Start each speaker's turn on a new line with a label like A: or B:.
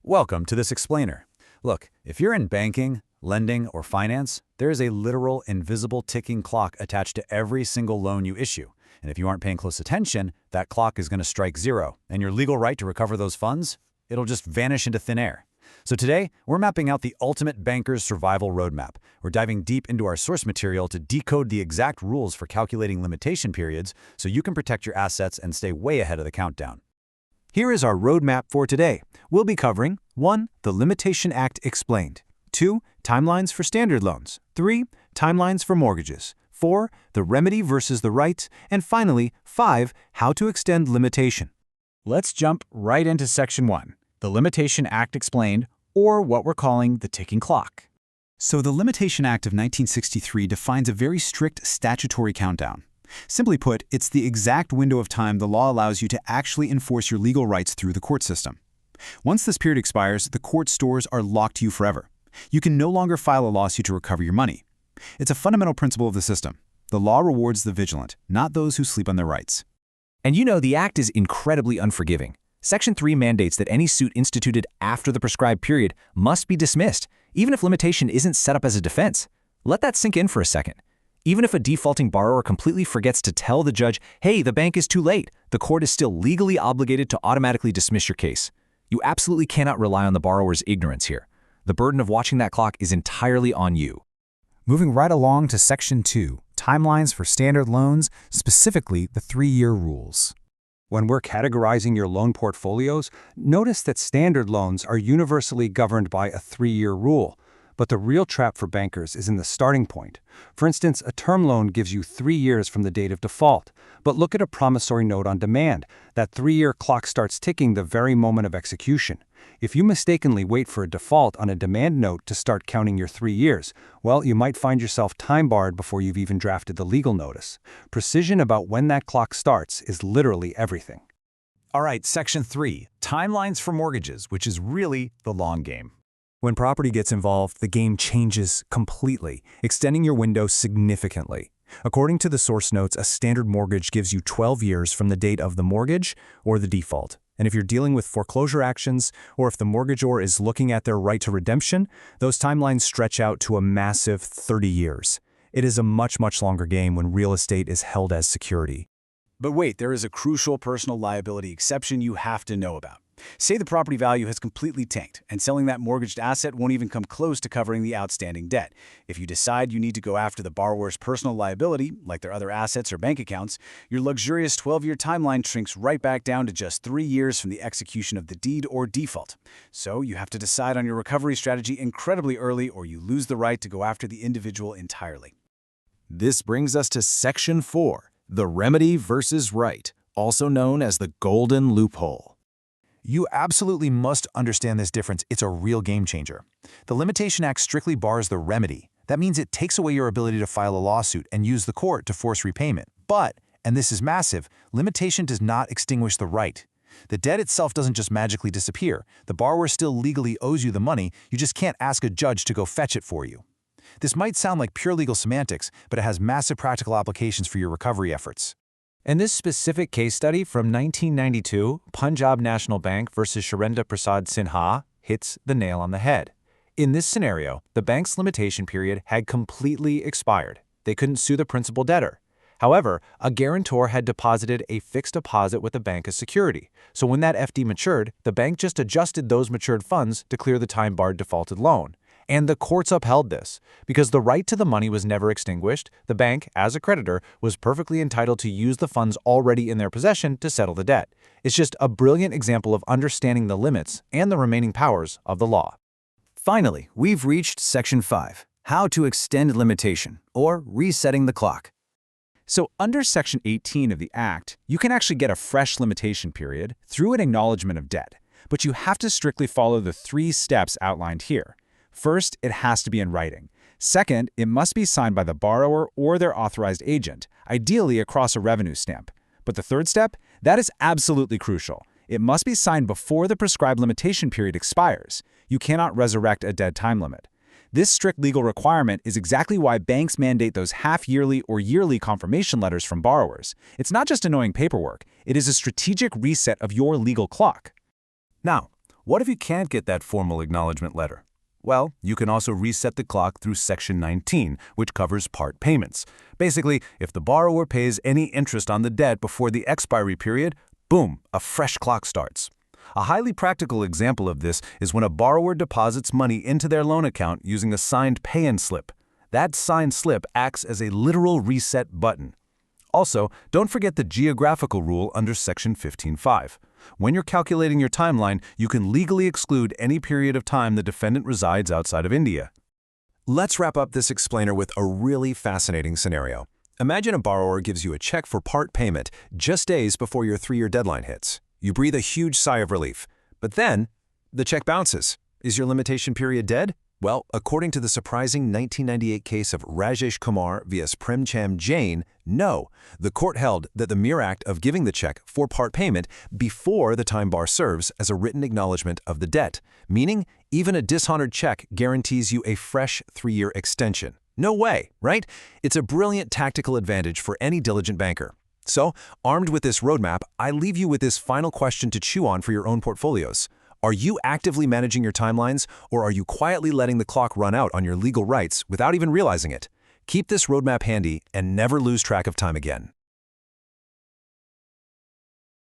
A: Welcome to this explainer. Look, if you're in banking, lending, or finance, there is a literal invisible ticking clock attached to every single loan you issue. And if you aren't paying close attention, that clock is going to strike zero, and your legal right to recover those funds, it'll just vanish into thin air. So today, we're mapping out the ultimate banker's survival roadmap. We're diving deep into our source material to decode the exact rules for calculating limitation periods so you can protect your assets and stay way ahead of the countdown.
B: Here is our roadmap for today. We'll be covering 1. The Limitation Act Explained. 2. Timelines for standard loans. 3. Timelines for mortgages. 4. The remedy versus the right. And finally, 5. How to extend limitation.
C: Let's jump right into Section 1, the Limitation Act Explained, or what we're calling the ticking clock.
D: So the Limitation Act of 1963 defines a very strict statutory countdown. Simply put, it's the exact window of time the law allows you to actually enforce your legal rights through the court system. Once this period expires, the court's doors are locked to you forever. You can no longer file a lawsuit to recover your money. It's a fundamental principle of the system. The law rewards the vigilant, not those who sleep on their rights.
E: And you know, the Act is incredibly unforgiving. Section 3 mandates that any suit instituted after the prescribed period must be dismissed, even if limitation isn't set up as a defense. Let that sink in for a second. Even if a defaulting borrower completely forgets to tell the judge, hey, the bank is too late, the court is still legally obligated to automatically dismiss your case. You absolutely cannot rely on the borrower's ignorance here. The burden of watching that clock is entirely on you.
B: Moving right along to Section 2, Timelines for Standard Loans, specifically the 3-year rules.
F: When we're categorizing your loan portfolios, notice that standard loans are universally governed by a 3-year rule. But the real trap for bankers is in the starting point. For instance, a term loan gives you 3 years from the date of default. But look at a promissory note on demand. That 3-year clock starts ticking the very moment of execution. If you mistakenly wait for a default on a demand note to start counting your 3 years, well, you might find yourself time-barred before you've even drafted the legal notice. Precision about when that clock starts is literally everything.
A: All right, Section 3, timelines for mortgages, which is really the long game.
B: When property gets involved, the game changes completely, extending your window significantly. According to the source notes, a standard mortgage gives you 12 years from the date of the mortgage or the default. And if you're dealing with foreclosure actions, or if the mortgagor is looking at their right to redemption, those timelines stretch out to a massive 30 years. It is a much longer game when real estate is held as security.
A: But wait, there is a crucial personal liability exception you have to know about. Say the property value has completely tanked, and selling that mortgaged asset won't even come close to covering the outstanding debt. If you decide you need to go after the borrower's personal liability, like their other assets or bank accounts, your luxurious 12-year timeline shrinks right back down to just 3 years from the execution of the deed or default. So you have to decide on your recovery strategy incredibly early, or you lose the right to go after the individual entirely.
E: This brings us to Section 4, the remedy versus right, also known as the golden loophole.
D: You absolutely must understand this difference. It's a real game changer. The Limitation Act strictly bars the remedy. That means it takes away your ability to file a lawsuit and use the court to force repayment. But, and this is massive, limitation does not extinguish the right. The debt itself doesn't just magically disappear. The borrower still legally owes you the money, you just can't ask a judge to go fetch it for you. This might sound like pure legal semantics, but it has massive practical applications for your recovery efforts.
B: In this specific case study from 1992, Punjab National Bank versus Sharenda Prasad Sinha hits the nail on the head. In this scenario, the bank's limitation period had completely expired. They couldn't sue the principal debtor. However, a guarantor had deposited a fixed deposit with the bank as security. So when that FD matured, the bank just adjusted those matured funds to clear the time-barred defaulted loan. And the courts upheld this. Because the right to the money was never extinguished, the bank, as a creditor, was perfectly entitled to use the funds already in their possession to settle the debt. It's just a brilliant example of understanding the limits and the remaining powers of the law.
E: Finally, we've reached Section 5, how to extend limitation, or resetting the clock.
C: So under Section 18 of the Act, you can actually get a fresh limitation period through an acknowledgement of debt. But you have to strictly follow the 3 steps outlined here. First, it has to be in writing. Second, it must be signed by the borrower or their authorized agent, ideally across a revenue stamp. But the third step? That is absolutely crucial. It must be signed before the prescribed limitation period expires. You cannot resurrect a dead time limit. This strict legal requirement is exactly why banks mandate those half-yearly or yearly confirmation letters from borrowers. It's not just annoying paperwork. It is a strategic reset of your legal clock.
B: Now, What if you can't get that formal acknowledgement letter? Well, you can also reset the clock through Section 19, which covers part payments. Basically, if the borrower pays any interest on the debt before the expiry period, boom, a fresh clock starts. A highly practical example of this is when a borrower deposits money into their loan account using a signed pay-in slip. That signed slip acts as a literal reset button. Also, don't forget the geographical rule under Section 15.5. When you're calculating your timeline, you can legally exclude any period of time the defendant resides outside of India.
D: Let's wrap up this explainer with a really fascinating scenario. Imagine a borrower gives you a check for part payment just days before your 3-year deadline hits. You breathe a huge sigh of relief. But then, the check bounces. Is your limitation period dead? Well, according to the surprising 1998 case of Rajesh Kumar vs. Premchand Jain, no. The court held that the mere act of giving the check for part payment before the time bar serves as a written acknowledgement of the debt, meaning even a dishonored check guarantees you a fresh 3-year extension. No way, right? It's a brilliant tactical advantage for any diligent banker. So, armed with this roadmap, I leave you with this final question to chew on for your own portfolios. Are you actively managing your timelines, or are you quietly letting the clock run out on your legal rights without even realizing it? Keep this roadmap handy and never lose track of time again.